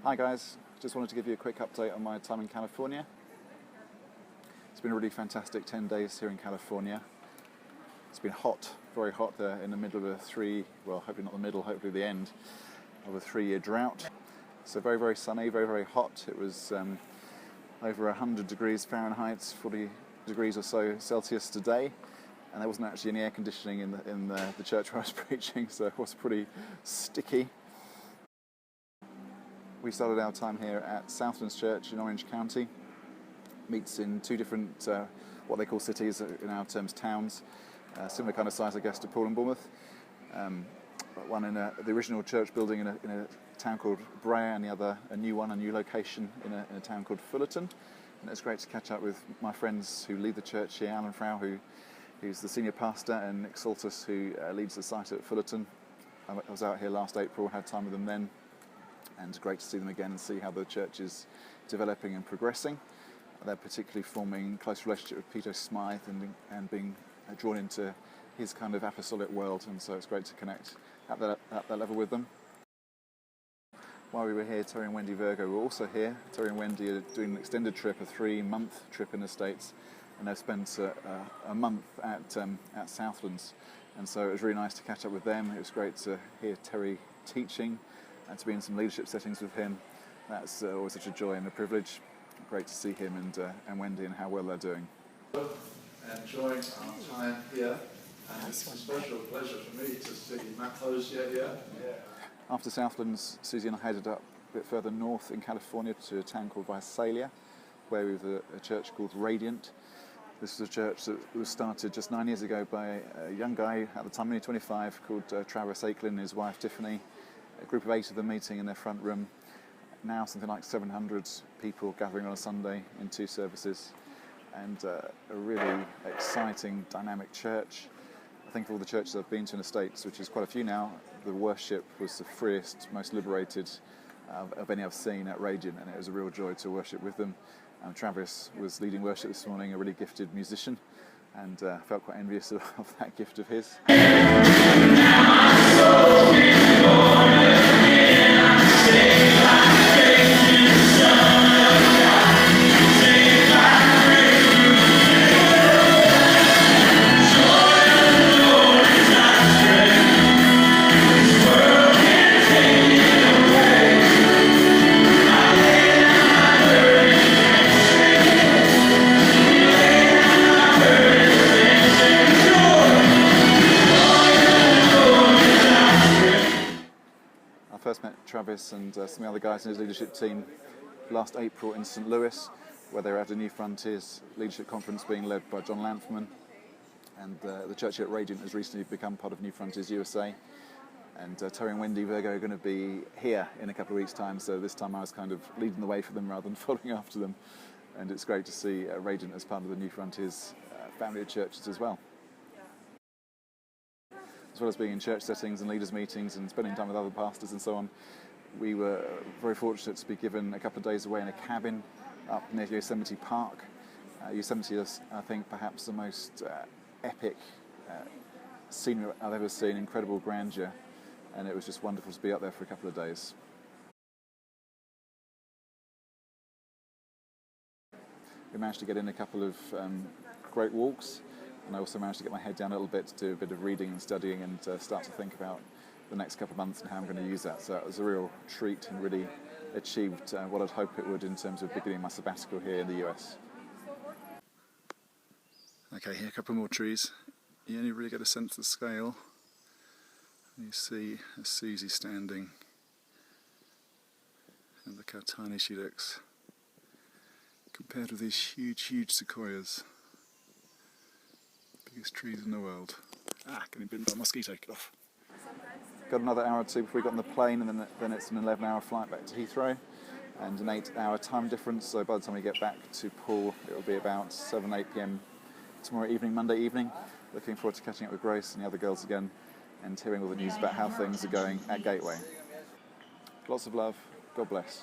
Hi guys, just wanted to give you a quick update on my time in California. It's been a really fantastic 10 days here in California. It's been hot, very hot there in the middle of hopefully not the middle, hopefully the end of a 3-year drought. So very, very sunny, very, very hot. It was over 100 degrees Fahrenheit, 40 degrees or so Celsius today. And there wasn't actually any air conditioning in the church where I was preaching, so it was pretty sticky. We started our time here at Southlands Church in Orange County. Meets in 2 different, what they call cities, in our terms towns. Similar kind of size, I guess, to Poole and Bournemouth. One in the original church building in a town called Brea, and the other a new location in a town called Fullerton. And it's great to catch up with my friends who lead the church here, Alan Frau, who's the senior pastor, and Nick Saltus, who leads the site at Fullerton. I was out here last April, had time with them then. And great to see them again and see how the church is developing and progressing. They're particularly forming a close relationship with Peter Smythe and being drawn into his kind of apostolic world, and so it's great to connect at that level with them. While we were here, Terry and Wendy Virgo were also here. Terry and Wendy are doing an extended trip, a 3-month trip in the States, and they've spent a month at Southlands, and so it was really nice to catch up with them. It was great to hear Terry teaching and to be in some leadership settings with him. That's always such a joy and a privilege. Great to see him and Wendy and how well they're doing. Enjoying our time here, and it's a special pleasure for me to see Matt Hosier here. After Southlands, Susie and I headed up a bit further north in California to a town called Visalia, where we have a church called Radiant. This was a church that was started just 9 years ago by a young guy, at the time only 25, called Travis Aiklin and his wife Tiffany. A group of 8 of them meeting in their front room. Now something like 700 people gathering on a Sunday in 2 services, and a really exciting, dynamic church. I think of all the churches I've been to in the States, which is quite a few now, the worship was the freest, most liberated of any I've seen at Radiant, and it was a real joy to worship with them. Travis was leading worship this morning, a really gifted musician, and felt quite envious of that gift of his. I first met Travis and some of the other guys in his leadership team last April in St. Louis, where they were at a New Frontiers leadership conference being led by John Lanthman. And the church here at Radiant has recently become part of New Frontiers USA. And Terry and Wendy Virgo are going to be here in a couple of weeks' time, so this time I was kind of leading the way for them rather than following after them. And it's great to see Radiant as part of the New Frontiers family of churches as well. As well as being in church settings and leaders' meetings and spending time with other pastors and so on, we were very fortunate to be given a couple of days away in a cabin up near Yosemite Park. Yosemite is, I think, perhaps the most epic scenery I've ever seen, incredible grandeur, and it was just wonderful to be up there for a couple of days. We managed to get in a couple of great walks, and I also managed to get my head down a little bit to do a bit of reading and studying and start to think about the next couple of months and how I'm going to use that. So it was a real treat and really achieved what I'd hoped it would in terms of beginning my sabbatical here in the US. Okay, here a couple more trees. You only really get a sense of the scale. You see Susie standing, and look how tiny she looks compared with these huge, huge sequoias. Biggest trees in the world. Getting bitten by a mosquito, get off. Got another hour or 2 before we got on the plane, and then it's an 11-hour flight back to Heathrow, and an 8-hour time difference, so by the time we get back to Poole, it'll be about 7-8 p.m. tomorrow evening, Monday evening. Looking forward to catching up with Grace and the other girls again, and hearing all the news about how things are going at Gateway. Lots of love, God bless.